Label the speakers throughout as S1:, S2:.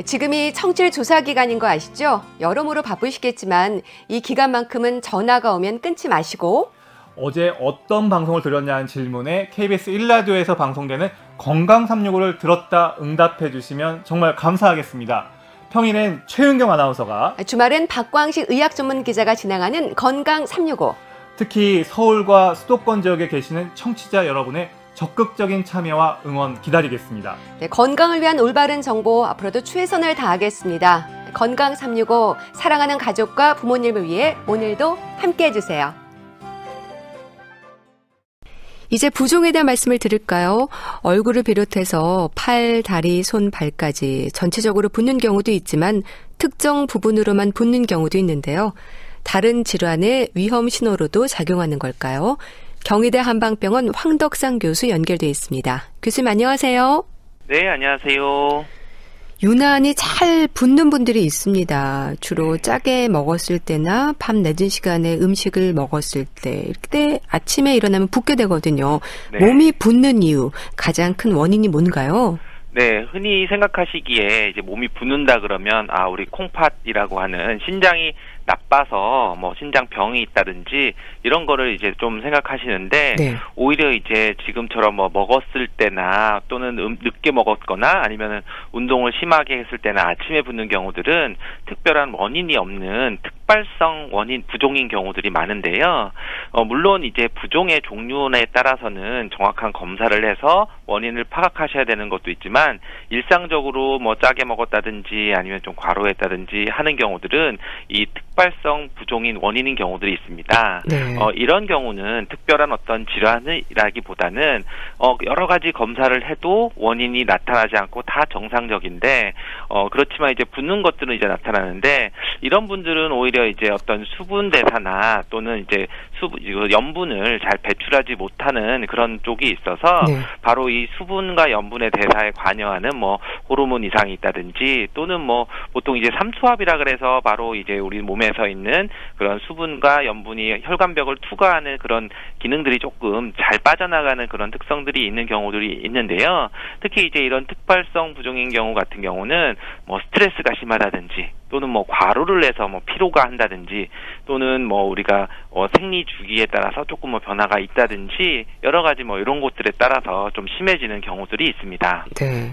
S1: 지금이 청취율 조사 기간인 거 아시죠? 여러모로 바쁘시겠지만 이 기간만큼은 전화가 오면 끊지 마시고
S2: 어제 어떤 방송을 들었냐는 질문에 KBS 1라디오에서 방송되는 건강 365를 들었다 응답해 주시면 정말 감사하겠습니다. 평일엔 최은경 아나운서가,
S1: 주말엔 박광식 의학 전문 기자가 진행하는 건강 365.
S2: 특히 서울과 수도권 지역에 계시는 청취자 여러분의 적극적인 참여와 응원 기다리겠습니다.
S1: 네, 건강을 위한 올바른 정보 앞으로도 최선을 다하겠습니다. 건강 365 사랑하는 가족과 부모님을 위해 오늘도 함께해 주세요. 이제 부종에 대한 말씀을 드릴까요? 얼굴을 비롯해서 팔, 다리, 손, 발까지 전체적으로 붓는 경우도 있지만 특정 부분으로만 붓는 경우도 있는데요. 다른 질환의 위험 신호로도 작용하는 걸까요? 경희대 한방병원 황덕상 교수 연결돼 있습니다. 교수님 안녕하세요.
S3: 네, 안녕하세요.
S1: 유난히 잘 붓는 분들이 있습니다. 주로 짜게 먹었을 때나 밤 늦은 시간에 음식을 먹었을 때, 이때 아침에 일어나면 붓게 되거든요.
S3: 네.
S1: 몸이 붓는 이유, 가장 큰 원인이 뭔가요?
S3: 네, 흔히 생각하시기에 이제 몸이 붓는다 그러면 우리 콩팥이라고 하는 신장이 나빠서 뭐 신장병이 있다든지 이런 거를 이제 좀 생각하시는데,
S1: 네.
S3: 오히려 이제 지금처럼 뭐 먹었을 때나 또는 늦게 먹었거나 아니면은 운동을 심하게 했을 때나 아침에 붓는 경우들은 특별한 원인이 없는 특발성 원인 부종인 경우들이 많은데요. 물론 이제 부종의 종류에 따라서는 정확한 검사를 해서 원인을 파악하셔야 되는 것도 있지만, 일상적으로 뭐 짜게 먹었다든지 아니면 좀 과로했다든지 하는 경우들은 이 특발성 부종인 원인인 경우들이 있습니다.
S1: 네.
S3: 이런 경우는 특별한 어떤 질환이라기보다는 여러 가지 검사를 해도 원인이 나타나지 않고 다 정상적인데, 그렇지만 이제 붓는 것들은 이제 나타나는데, 이런 분들은 오히려 이제 어떤 수분 대사나 또는 이제 염분을 잘 배출하지 못하는 그런 쪽이 있어서,
S1: 네.
S3: 바로 이 수분과 염분의 대사에 관여하는 뭐 호르몬 이상이 있다든지, 또는 뭐 보통 이제 삼투압이라 그래서 바로 이제 우리 몸에서 있는 그런 수분과 염분이 혈관벽을 투과하는 그런 기능들이 조금 잘 빠져나가는 그런 특성들이 있는 경우들이 있는데요. 특히 이제 이런 특발성 부종인 경우 같은 경우는 뭐 스트레스가 심하다든지, 또는 뭐 과로를 해서 뭐 피로가 한다든지, 또는 뭐 우리가 생리 주기에 따라서 조금 뭐 변화가 있다든지, 여러 가지 뭐 이런 것들에 따라서 좀 심해지는 경우들이 있습니다.
S1: 네.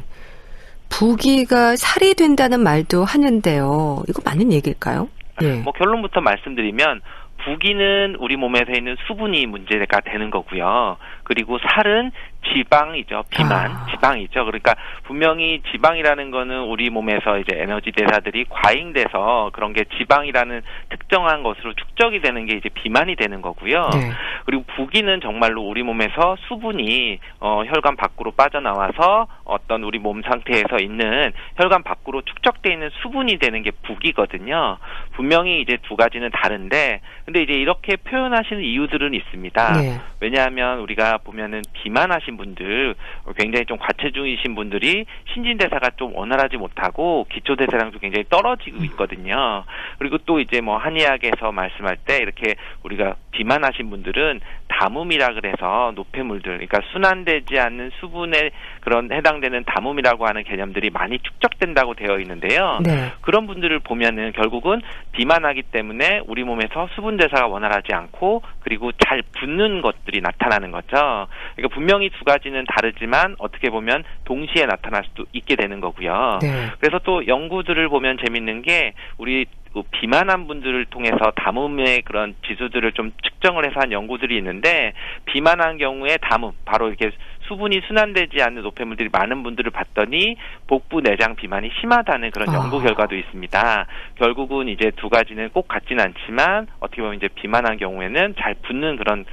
S1: 부기가 살이 된다는 말도 하는데요. 이거 맞는 얘기일까요? 네.
S3: 뭐 결론부터 말씀드리면, 부기는 우리 몸에서 있는 수분이 문제가 되는 거고요. 그리고 살은 지방이죠. 비만, 지방이죠. 그러니까 분명히 지방이라는 거는 우리 몸에서 이제 에너지 대사들이 과잉돼서 그런 게 지방이라는 특정한 것으로 축적이 되는 게 이제 비만이 되는 거고요.
S1: 네.
S3: 그리고 부기는 정말로 우리 몸에서 수분이 혈관 밖으로 빠져나와서 어떤 우리 몸 상태에서 있는 혈관 밖으로 축적되어 있는 수분이 되는 게 부기거든요. 분명히 이제 두 가지는 다른데, 근데 이제 이렇게 표현하시는 이유들은 있습니다.
S1: 네.
S3: 왜냐하면 우리가 보면은 비만하신 분들, 굉장히 좀 과체중이신 분들이 신진대사가 좀 원활하지 못하고 기초대사량도 굉장히 떨어지고 있거든요. 그리고 또 이제 뭐 한의학에서 말씀할 때 이렇게 우리가 비만하신 분들은 담음이라 그래서 노폐물들, 그러니까 순환되지 않는 수분에 그런 해당되는 담음이라고 하는 개념들이 많이 축적된다고 되어 있는데요.
S1: 네.
S3: 그런 분들을 보면은 결국은 비만하기 때문에 우리 몸에서 수분 대사가 원활하지 않고, 그리고 잘 붓는 것들이 나타나는 거죠. 그러니까 분명히 두 가지는 다르지만 어떻게 보면 동시에 나타날 수도 있게 되는 거고요.
S1: 네.
S3: 그래서 또 연구들을 보면 재밌는 게, 우리 비만한 분들을 통해서 담음의 그런 지수들을 좀 측정을 해서 한 연구들이 있는데, 비만한 경우에 담음, 바로 이렇게 수분이 순환되지 않는 노폐물들이 많은 분들을 봤더니 복부 내장 비만이 심하다는 그런 연구 결과도 있습니다. 결국은 이제 두 가지는 꼭 같지는 않지만 어떻게 보면 이제 비만한 경우에는 잘 붓는 그런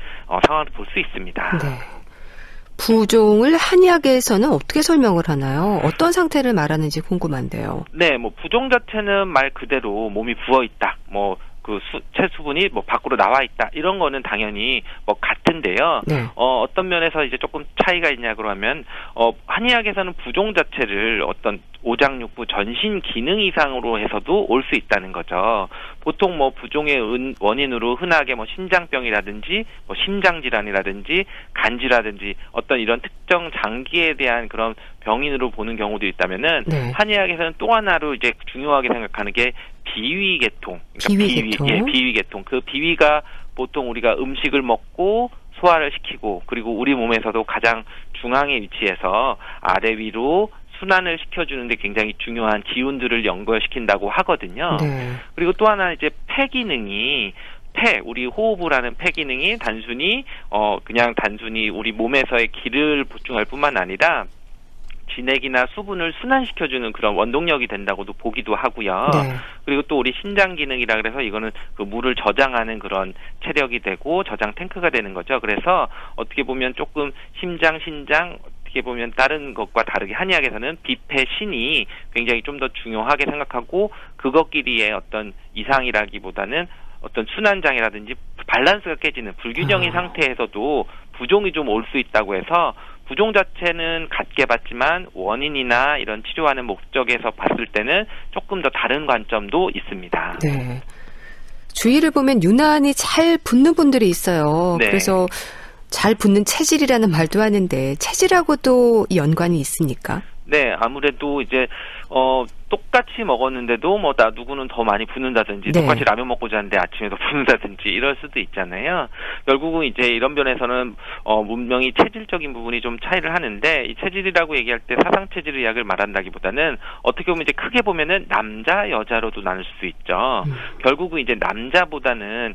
S3: 상황을 볼 수 있습니다.
S1: 네. 부종을 한의학에서는 어떻게 설명을 하나요? 어떤 상태를 말하는지 궁금한데요.
S3: 네, 뭐 부종 자체는 말 그대로 몸이 부어 있다, 뭐 그 체수분이 뭐 밖으로 나와 있다, 이런 거는 당연히 뭐 같은데요.
S1: 네.
S3: 어떤 면에서 이제 조금 차이가 있냐 그러면, 한의학에서는 부종 자체를 어떤 오장육부 전신 기능 이상으로 해서도 올 수 있다는 거죠. 보통 뭐 부종의 원인으로 흔하게 뭐 신장병이라든지 뭐 심장질환이라든지 간지라든지 어떤 이런 특정 장기에 대한 그런 병인으로 보는 경우도 있다면은
S1: 네.
S3: 한의학에서는 또 하나로 이제 중요하게 생각하는 게 비위계통. 그러니까 비위계통. 그 비위가 보통 우리가 음식을 먹고 소화를 시키고 그리고 우리 몸에서도 가장 중앙에 위치해서 아래 위로 순환을 시켜주는데 굉장히 중요한 기운들을 연결시킨다고 하거든요.
S1: 네.
S3: 그리고 또 하나 이제 폐 기능이 우리 호흡을 하는 폐 기능이 그냥 단순히 우리 몸에서의 기를 보충할 뿐만 아니라 진액이나 수분을 순환시켜주는 그런 원동력이 된다고도 보기도 하고요.
S1: 네.
S3: 그리고 또 우리 신장 기능이라 그래서 이거는 그 물을 저장하는 그런 체력이 되고 저장 탱크가 되는 거죠. 그래서 어떻게 보면 조금 신장 어떻게 보면 다른 것과 다르게 한의학에서는 비폐신이 굉장히 좀 더 중요하게 생각하고 그것끼리의 어떤 이상이라기보다는 어떤 순환장애라든지 밸런스가 깨지는 불균형인 상태에서도 부종이 좀 올 수 있다고 해서 부종 자체는 같게 봤지만 원인이나 이런 치료하는 목적에서 봤을 때는 조금 더 다른 관점도 있습니다.
S1: 네. 주위를 보면 유난히 잘 붓는 분들이 있어요.
S3: 네.
S1: 그래서 잘 붓는 체질이라는 말도 하는데 체질하고도 연관이 있습니까?
S3: 네, 아무래도 이제 똑같이 먹었는데도 뭐 누구는 더 많이 붓는다든지
S1: 네.
S3: 똑같이 라면 먹고 자는데 아침에도 붓는다든지 이럴 수도 있잖아요. 결국은 이제 이런 면에서는 분명히 체질적인 부분이 좀 차이를 하는데 이 체질이라고 얘기할 때 사상 체질 의학을 말한다기보다는 어떻게 보면 이제 크게 보면은 남자 여자로도 나눌 수 있죠. 결국은 이제 남자보다는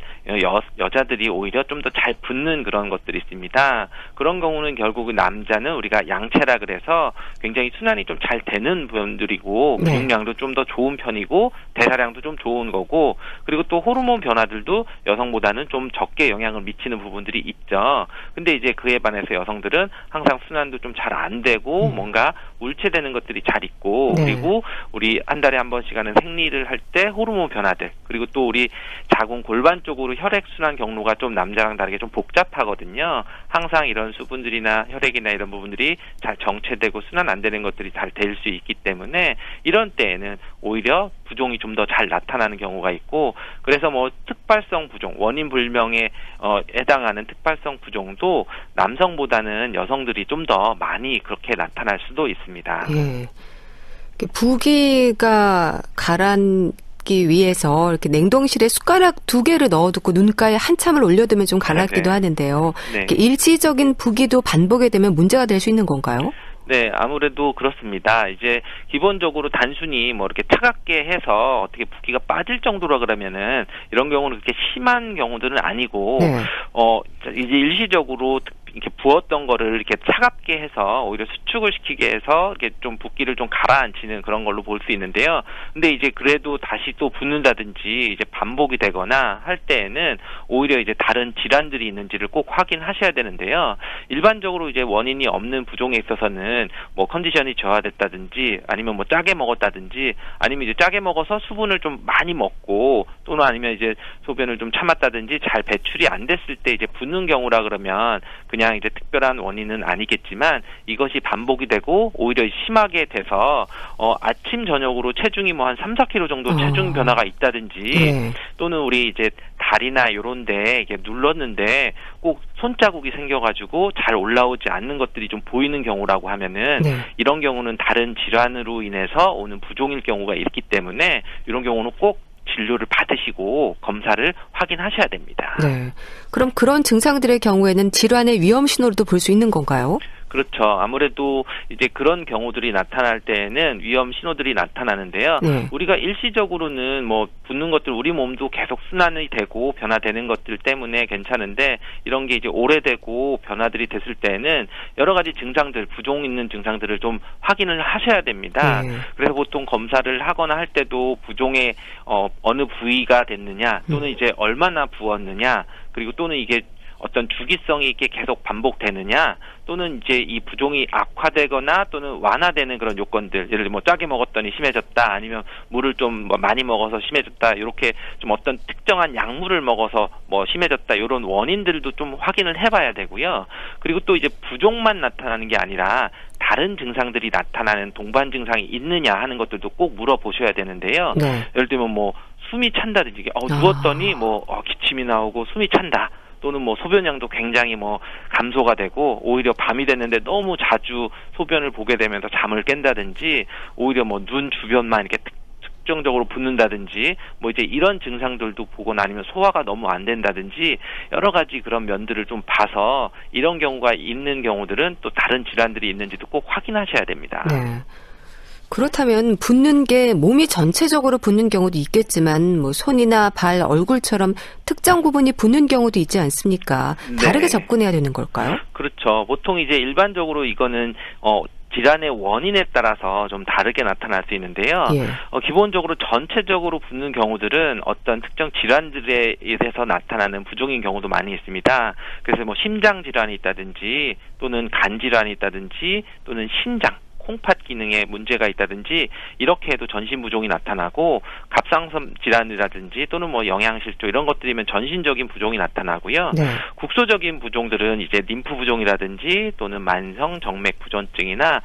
S3: 여자들이 오히려 좀 더 잘 붓는 그런 것들이 있습니다. 그런 경우는 결국은 남자는 우리가 양체라 그래서 굉장히 순환이 좀 잘 되는 분들이고
S1: 네.
S3: 량도 좀 더 좋은 편이고 대사량도 좀 좋은 거고 그리고 또 호르몬 변화들도 여성보다는 좀 적게 영향을 미치는 부분들이 있죠. 근데 이제 그에 반해서 여성들은 항상 순환도 좀 잘 안 되고 뭔가 울체되는 것들이 잘 있고
S1: 네.
S3: 그리고 우리 한 달에 한 번씩 하는 생리를 할 때 호르몬 변화들 그리고 또 우리 자궁 골반 쪽으로 혈액 순환 경로가 좀 남자랑 다르게 좀 복잡하거든요. 항상 이런 수분들이나 혈액이나 이런 부분들이 잘 정체되고 순환 안 되는 것들이 잘 될 수 있기 때문에 이런 때에는 오히려 부종이 좀 더 잘 나타나는 경우가 있고 그래서 뭐 특발성 부종, 원인 불명에 해당하는 특발성 부종도 남성보다는 여성들이 좀 더 많이 그렇게 나타날 수도 있습니다.
S1: 예. 부기가 가라앉기 위해서 이렇게 냉동실에 숟가락 2개를 넣어두고 눈가에 한참을 올려두면 좀 가라앉기도 하는데요.
S3: 네.
S1: 일시적인 부기도 반복이 되면 문제가 될 수 있는 건가요?
S3: 네, 아무래도 그렇습니다. 이제 기본적으로 단순히 뭐 이렇게 차갑게 해서 어떻게 붓기가 빠질 정도라 그러면은 이런 경우는 그렇게 심한 경우들은 아니고
S1: 네.
S3: 이제 일시적으로 이렇게 부었던 거를 이렇게 차갑게 해서 오히려 수축을 시키게 해서 이렇게 좀 붓기를 좀 가라앉히는 그런 걸로 볼 수 있는데요. 근데 이제 그래도 다시 또 붓는다든지 이제 반복이 되거나 할 때에는 오히려 이제 다른 질환들이 있는지를 꼭 확인하셔야 되는데요. 일반적으로 이제 원인이 없는 부종에 있어서는 뭐 컨디션이 저하됐다든지 아니면 뭐 짜게 먹었다든지 아니면 이제 짜게 먹어서 수분을 좀 많이 먹고 또는 아니면 이제 소변을 좀 참았다든지 잘 배출이 안 됐을 때 이제 붓는 경우라 그러면 그냥 이제 특별한 원인은 아니겠지만 이것이 반복이 되고 오히려 심하게 돼서 아침 저녁으로 체중이 뭐 한 3-4kg 정도 체중 변화가 있다든지
S1: 네.
S3: 또는 우리 이제 다리나 요런데 이게 눌렀는데 꼭 손자국이 생겨가지고 잘 올라오지 않는 것들이 좀 보이는 경우라고 하면은
S1: 네.
S3: 이런 경우는 다른 질환으로 인해서 오는 부종일 경우가 있기 때문에 이런 경우는 꼭 진료를 받으시고 검사를 확인하셔야 됩니다.
S1: 네. 그럼 그런 증상들의 경우에는 질환의 위험 신호로도 볼 수 있는 건가요?
S3: 그렇죠. 아무래도 이제 그런 경우들이 나타날 때에는 위험 신호들이 나타나는데요.
S1: 네.
S3: 우리가 일시적으로는 뭐 붓는 것들 우리 몸도 계속 순환이 되고 변화되는 것들 때문에 괜찮은데 이런 게 이제 오래되고 변화들이 됐을 때는 여러 가지 증상들, 부종 있는 증상들을 좀 확인을 하셔야 됩니다.
S1: 네.
S3: 그래서 보통 검사를 하거나 할 때도 부종의 어느 부위가 됐느냐 또는 이제 얼마나 부었느냐 그리고 또는 이게 어떤 주기성이 있게 계속 반복되느냐 또는 이제 이 부종이 악화되거나 또는 완화되는 그런 요건들 예를 들면 뭐 짜게 먹었더니 심해졌다 아니면 물을 좀 뭐 많이 먹어서 심해졌다 이렇게 좀 어떤 특정한 약물을 먹어서 뭐 심해졌다 이런 원인들도 좀 확인을 해봐야 되고요. 그리고 또 이제 부종만 나타나는 게 아니라 다른 증상들이 나타나는 동반 증상이 있느냐 하는 것들도 꼭 물어보셔야 되는데요.
S1: 네.
S3: 예를 들면 뭐 숨이 찬다든지 누웠더니 기침이 나오고 숨이 찬다. 또는 소변량도 굉장히 감소가 되고 오히려 밤이 됐는데 너무 자주 소변을 보게 되면서 잠을 깬다든지 오히려 눈 주변만 이렇게 특정적으로 붓는다든지 이제 이런 증상들도 보거나 아니면 소화가 너무 안 된다든지 여러 가지 그런 면들을 좀 봐서 이런 경우가 있는 경우들은 또 다른 질환들이 있는지도 꼭 확인하셔야 됩니다.
S1: 네. 그렇다면 붓는 게 몸이 전체적으로 붓는 경우도 있겠지만 손이나 발, 얼굴처럼 특정 부분이 붓는 경우도 있지 않습니까? 다르게 접근해야 되는 걸까요?
S3: 그렇죠. 보통 이제 일반적으로 이거는 질환의 원인에 따라서 좀 다르게 나타날 수 있는데요. 기본적으로 전체적으로 붓는 경우들은 어떤 특정 질환들에 의해서 나타나는 부종인 경우도 많이 있습니다. 그래서 심장 질환이 있다든지 또는 간 질환이 있다든지 또는 신장 콩팥 기능에 문제가 있다든지 이렇게 해도 전신 부종이 나타나고 갑상선 질환이라든지 또는 영양실조 이런 것들이면 전신적인 부종이 나타나고요. 국소적인 부종들은 이제 림프 부종이라든지 또는 만성 정맥 부전증이나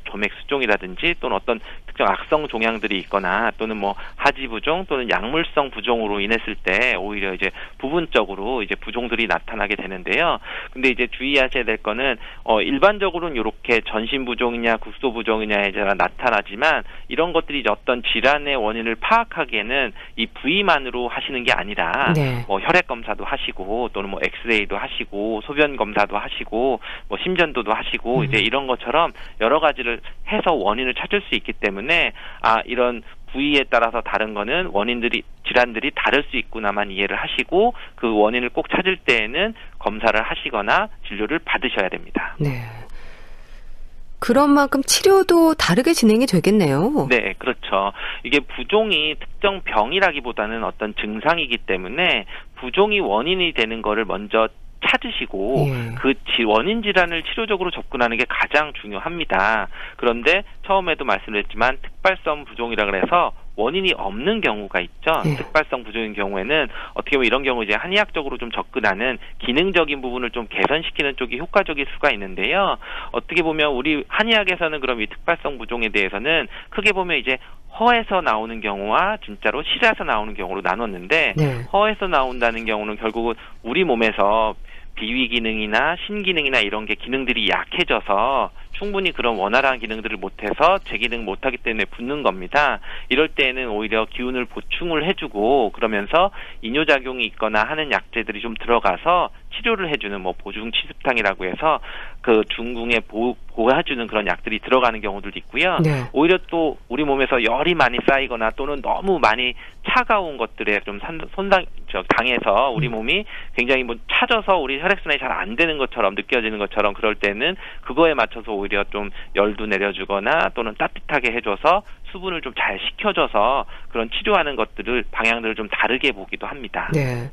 S3: 조맥 수종이라든지 또는 어떤 특정 악성 종양들이 있거나 또는 하지 부종 또는 약물성 부종으로 인했을 때 오히려 이제 부분적으로 이제 부종들이 나타나게 되는데요. 근데 이제 주의하셔야 될 거는 일반적으로는 이렇게 전신 부종이냐 국소 부종이냐에 따라 나타나지만 이런 것들이 이제 어떤 질환의 원인을 파악하기에는 이 부위만으로 하시는 게 아니라 혈액 검사도 하시고 또는 엑스레이도 하시고 소변 검사도 하시고 심전도도 하시고 이제 이런 것처럼 여러 가지를 해서 원인을 찾을 수 있기 때문에 이런 부위에 따라서 다른 거는 질환들이 다를 수 있구나만 이해를 하시고 그 원인을 꼭 찾을 때에는 검사를 하시거나 진료를 받으셔야 됩니다.
S1: 네. 그런 만큼 치료도 다르게 진행이 되겠네요.
S3: 네, 그렇죠. 이게 부종이 특정 병이라기보다는 어떤 증상이기 때문에 부종이 원인이 되는 거를 먼저 찾으시고 그 원인 질환을 치료적으로 접근하는 게 가장 중요합니다. 그런데 처음에도 말씀드렸지만 특발성 부종이라 그래서 원인이 없는 경우가 있죠. 특발성 부종인 경우에는 어떻게 보면 이런 경우 이제 한의학적으로 좀 접근하는 기능적인 부분을 좀 개선시키는 쪽이 효과적일 수가 있는데요. 어떻게 보면 우리 한의학에서는 그럼 이 특발성 부종에 대해서는 크게 보면 이제 허에서 나오는 경우와 진짜로 실에서 나오는 경우로 나눴는데 허에서 나온다는 경우는 결국은 우리 몸에서 비위 기능이나 신기능이나 이런 게 기능들이 약해져서 충분히 그런 원활한 기능들을 못해서 제 기능 못하기 때문에 붓는 겁니다. 이럴 때에는 오히려 기운을 보충을 해주고 그러면서 이뇨작용이 있거나 하는 약재들이 좀 들어가서 치료를 해주는 보중 치습탕이라고 해서 그 중궁에 보호해주는 그런 약들이 들어가는 경우들도 있고요. 오히려 또 우리 몸에서 열이 많이 쌓이거나 또는 너무 많이 차가운 것들에 좀 당해서 우리 몸이 굉장히 차져서 우리 혈액순환이 잘 안 되는 것처럼 느껴지는 것처럼 그럴 때는 그거에 맞춰서 오히려 좀 열도 내려주거나 또는 따뜻하게 해줘서 수분을 좀 잘 식혀줘서 그런 치료하는 것들을 방향들을 좀 다르게 보기도 합니다.
S1: 네.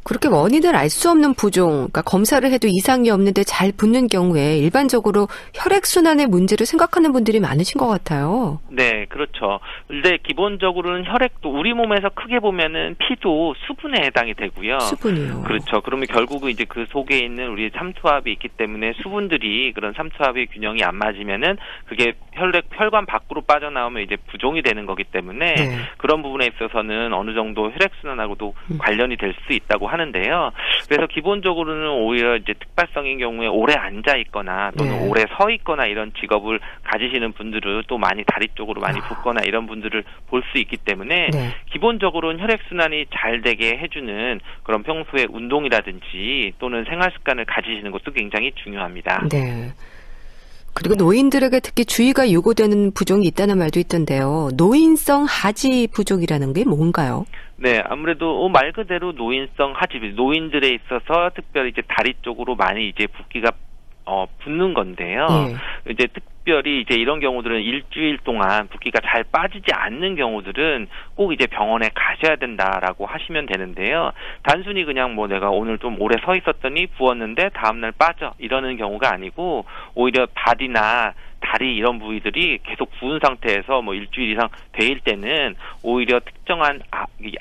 S1: 그렇게 원인을 알 수 없는 부종, 그러니까 검사를 해도 이상이 없는데 잘 붓는 경우에 일반적으로 혈액순환의 문제를 생각하는 분들이 많으신 것 같아요.
S3: 네, 그렇죠. 근데 기본적으로는 혈액도 우리 몸에서 크게 보면은 피도 수분에 해당이 되고요.
S1: 수분이요.
S3: 그렇죠. 그러면 결국은 이제 그 속에 있는 우리 삼투압이 있기 때문에 수분들이 그런 삼투압의 균형이 안 맞으면은 그게 혈관 밖으로 빠져나오면 이제 부종이 되는 거기 때문에 그런 부분에 있어서는 어느 정도 혈액순환하고도 관련이 될 수 있다고 하는데요. 그래서 기본적으로는 오히려 이제 특발성인 경우에 오래 앉아 있거나 또는 오래 서 있거나 이런 직업을 가지시는 분들은 또 많이 다리 쪽으로 많이 붓거나 이런 분들을 볼 수 있기 때문에 기본적으로는 혈액순환이 잘 되게 해주는 그런 평소에 운동이라든지 또는 생활 습관을 가지시는 것도 굉장히 중요합니다.
S1: 네. 그리고 노인들에게 특히 주의가 요구되는 부종이 있다는 말도 있던데요. 노인성 하지 부종이라는 게 뭔가요?
S3: 네, 아무래도 말 그대로 노인성 하지, 노인들에 있어서 특별히 이제 다리 쪽으로 많이 이제 붓기가 붓는 건데요. 이제 특별히 이제 이런 경우들은 일주일 동안 붓기가 잘 빠지지 않는 경우들은 꼭 이제 병원에 가셔야 된다라고 하시면 되는데요. 단순히 그냥 내가 오늘 좀 오래 서 있었더니 부었는데 다음날 빠져 이러는 경우가 아니고 오히려 발이나 다리 이런 부위들이 계속 부은 상태에서 뭐 일주일 이상 돼일 때는 오히려 특정한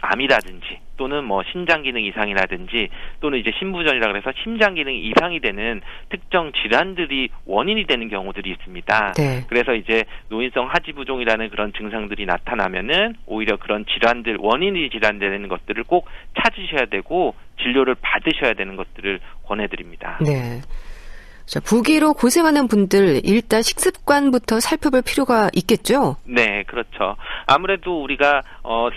S3: 암이라든지 또는 뭐 신장 기능 이상이라든지 또는 이제 심부전이라 그래서 심장 기능 이상이 되는 특정 질환들이 원인이 되는 경우들이 있습니다.
S1: 네.
S3: 그래서 이제 노인성 하지부종이라는 그런 증상들이 나타나면은 오히려 그런 질환들 원인이 질환되는 것들을 꼭 찾으셔야 되고 진료를 받으셔야 되는 것들을 권해드립니다.
S1: 네. 자, 부기로 고생하는 분들 일단 식습관부터 살펴볼 필요가 있겠죠?
S3: 네, 그렇죠. 아무래도 우리가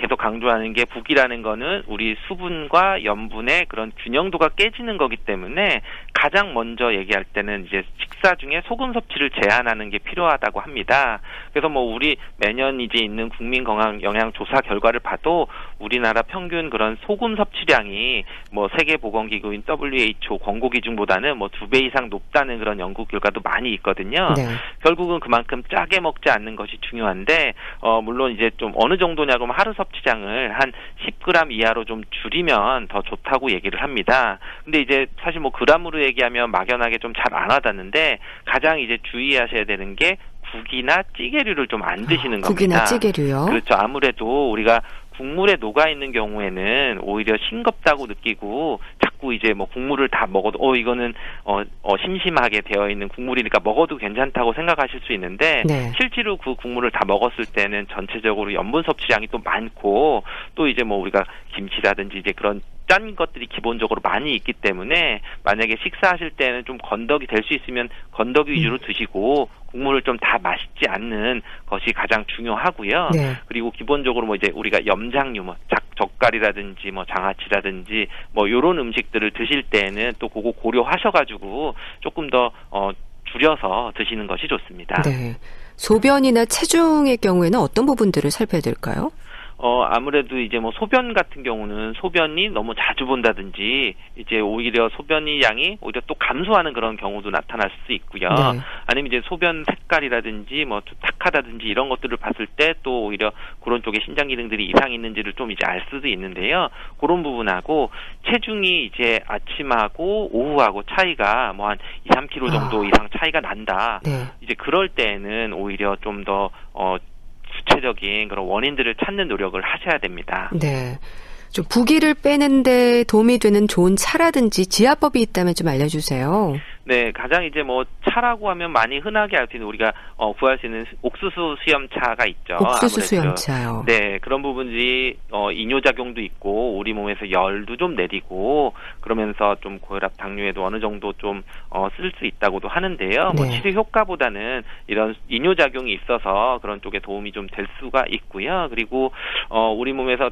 S3: 계속 강조하는 게 부기라는 거는 우리 수분과 염분의 그런 균형도가 깨지는 거기 때문에 가장 먼저 얘기할 때는 이제 식사 중에 소금 섭취를 제한하는 게 필요하다고 합니다. 그래서 뭐 우리 매년 이제 있는 국민 건강 영양 조사 결과를 봐도 우리나라 평균 그런 소금 섭취량이 뭐 세계보건기구인 WHO 권고 기준보다는 뭐 2배 이상 높다는 그런 연구 결과도 많이 있거든요.
S1: 네.
S3: 결국은 그만큼 짜게 먹지 않는 것이 중요한데 물론 이제 좀 어느 정도냐고 하면 하루 섭취량을 한 10g 이하로 좀 줄이면 더 좋다고 얘기를 합니다. 근데 이제 사실 뭐 g으로 얘기하면 막연하게 좀 잘 안 와닿는데 가장 이제 주의하셔야 되는 게 국이나 찌개류를 좀 안 드시는 겁니다.
S1: 국이나 찌개류요?
S3: 그렇죠. 아무래도 우리가 국물에 녹아 있는 경우에는 오히려 싱겁다고 느끼고 자꾸 이제 뭐 국물을 다 먹어도 이거는 심심하게 되어 있는 국물이니까 먹어도 괜찮다고 생각하실 수 있는데
S1: 네.
S3: 실제로 그 국물을 다 먹었을 때는 전체적으로 염분 섭취량이 또 많고 또 이제 뭐 우리가 김치라든지 이제 그런 짠 것들이 기본적으로 많이 있기 때문에 만약에 식사하실 때는 좀 건더기 될 수 있으면 건더기 위주로 드시고 국물을 좀 다 맛있지 않는 것이 가장 중요하고요.
S1: 네.
S3: 그리고 기본적으로 뭐 이제 우리가 염장류 뭐 젓갈이라든지 뭐 장아찌라든지 뭐 요런 음식들을 드실 때는 또 그거 고려하셔가지고 조금 더 줄여서 드시는 것이 좋습니다.
S1: 네. 소변이나 체중의 경우에는 어떤 부분들을 살펴야 될까요?
S3: 아무래도 이제 뭐 소변 같은 경우는 소변이 너무 자주 본다든지 이제 오히려 소변이 양이 오히려 또 감소하는 그런 경우도 나타날 수 있고요.
S1: 네.
S3: 아니면 이제 소변 색깔이라든지 뭐 탁하다든지 이런 것들을 봤을 때 또 오히려 그런 쪽에 신장 기능들이 이상이 있는지를 좀 이제 알 수도 있는데요. 그런 부분하고 체중이 이제 아침하고 오후하고 차이가 뭐 한 2-3kg 정도 이상 차이가 난다.
S1: 네.
S3: 이제 그럴 때는 오히려 좀 더 구체적인 그런 원인들을 찾는 노력을 하셔야 됩니다.
S1: 네. 좀 부기를 빼는데 도움이 되는 좋은 차라든지 지압법이 있다면 좀 알려주세요.
S3: 네, 가장 이제 뭐 차라고 하면 많이 흔하게 알 수 있는 우리가 구할 수 있는 옥수수 수염차가 있죠.
S1: 옥수수
S3: 아무래도.
S1: 수염차요.
S3: 네, 그런 부분들이 이뇨작용도 있고 우리 몸에서 열도 좀 내리고 그러면서 좀 고혈압, 당뇨에도 어느 정도 좀 쓸 수 있다고도 하는데요. 뭐
S1: 네.
S3: 치료 효과보다는 이런 이뇨작용이 있어서 그런 쪽에 도움이 좀 될 수가 있고요. 그리고 우리 몸에서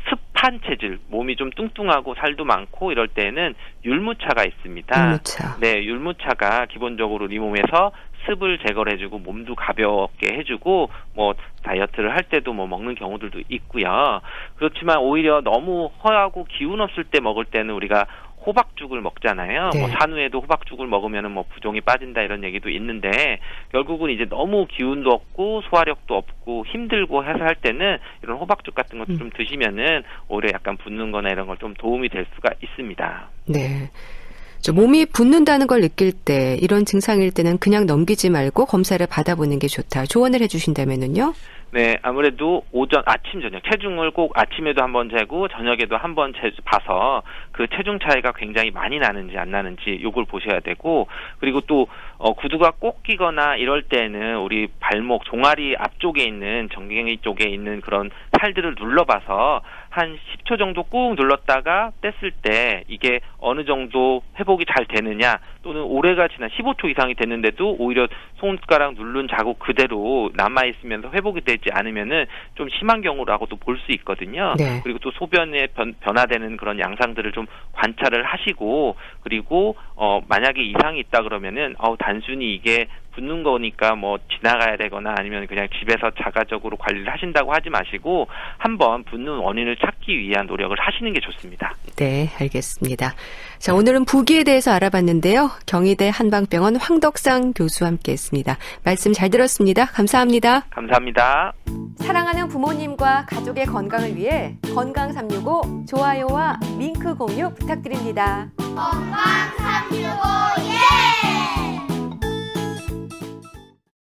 S3: 습한 체질, 몸이 좀 뚱뚱하고 살도 많고 이럴 때는 율무차가 있습니다.
S1: 율무차.
S3: 네, 율무차가 기본적으로 우리 몸에서 습을 제거를 해주고 몸도 가볍게 해주고 뭐 다이어트를 할 때도 뭐 먹는 경우들도 있고요. 그렇지만 오히려 너무 허하고 기운 없을 때 먹을 때는 우리가 호박죽을 먹잖아요.
S1: 네.
S3: 뭐 산후에도 호박죽을 먹으면은 뭐 부종이 빠진다 이런 얘기도 있는데 결국은 이제 너무 기운도 없고 소화력도 없고 힘들고 해서 할 때는 이런 호박죽 같은 것도 좀 드시면은 오히려 약간 붓는 거나 이런 걸 좀 도움이 될 수가 있습니다.
S1: 네. 몸이 붓는다는 걸 느낄 때 이런 증상일 때는 그냥 넘기지 말고 검사를 받아보는 게 좋다. 조언을 해주신다면은요?
S3: 네, 아무래도 아침, 저녁 체중을 꼭 아침에도 한번 재고 저녁에도 한번 봐서 그 체중 차이가 굉장히 많이 나는지 안 나는지 요걸 보셔야 되고 그리고 또 구두가 꼭 끼거나 이럴 때는 우리 발목 종아리 앞쪽에 있는 정갱이 쪽에 있는 그런 살들을 눌러봐서 한 10초 정도 꾹 눌렀다가 뗐을 때 이게 어느 정도 회복이 잘 되느냐 또는 오래가 지난 15초 이상이 됐는데도 오히려 손가락 누른 자국 그대로 남아있으면서 회복이 되지 않으면은 좀 심한 경우라고도 볼 수 있거든요.
S1: 네.
S3: 그리고 또 소변에 변화되는 그런 양상들을 좀 관찰을 하시고 그리고 만약에 이상이 있다 그러면은 단순히 이게 붓는 거니까 뭐 지나가야 되거나 아니면 그냥 집에서 자가적으로 관리를 하신다고 하지 마시고 한번 붓는 원인을 찾기 위한 노력을 하시는 게 좋습니다.
S1: 네, 알겠습니다. 자, 오늘은 부기에 대해서 알아봤는데요. 경희대 한방병원 황덕상 교수와 함께했습니다. 말씀 잘 들었습니다. 감사합니다.
S3: 감사합니다.
S1: 사랑하는 부모님과 가족의 건강을 위해 건강 365 좋아요와 링크 공유 부탁드립니다.
S4: 건강 365 예!